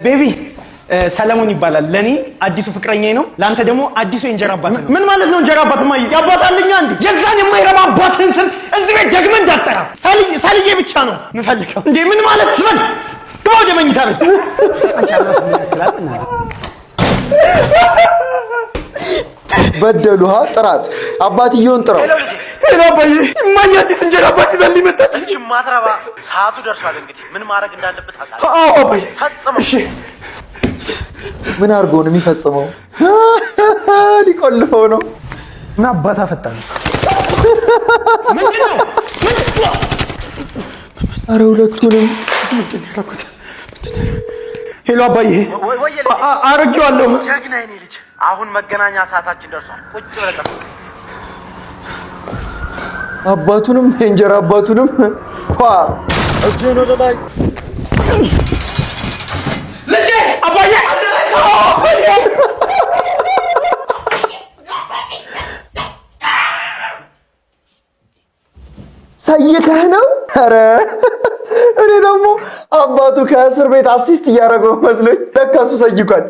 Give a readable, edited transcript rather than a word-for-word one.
ቤቢ ሰለሞን ይባላል። ለኔ አዲሱ ፍቅረኛዬ ነው። ላንተ ደግሞ አዲሱ የእንጀራ አባት ነው። ምን ማለት ነው እንጀራ አባት? ማይ ያባታልኛ እንዴ? የዛን የማይረባ አባትህን ስም እዚህ ቤት ደግመህ እንዳትጠራ። ሳልዬ ብቻ ነው የምፈልገው። እንዴ ምን ማለት ስበል? ግባ ወደ መኝታ ቤት። በደሉሃ ጥራት አባትየውን ጥራው። ሄሎ አባዬ፣ እማዬ አዲስ እንጀራ አባት ይዛል ሊመጣች። እሺ ማትረባ ሰዓቱ ደርሷል። እንግዲህ ምን ማድረግ እንዳለበት ታውቃለህ? አዎ አባዬ። እሺ ምን አድርጎ ነው የሚፈጽመው? ሊቆልፈው ነው። ምን አባታ ፈጣን ምንድነው? አረ ሁለቱንም ምንድነው ያደረኩት? ሄሎ አባዬ፣ አረጋዋለሁ። ጀግና የኔ ልጅ፣ አሁን መገናኛ ሰዓታችን ደርሷል። ቁጭ ብለህ ጠብቅ። አባቱንም የእንጀራ አባቱንም ኳ እጄን ወደ ላይ ልጄ አባዬ ሰይከህ ነው። ኧረ እኔ ደግሞ አባቱ ከእስር ቤት አሲስት እያደረገው መስሎኝ ለካ እሱ ሰይኳል።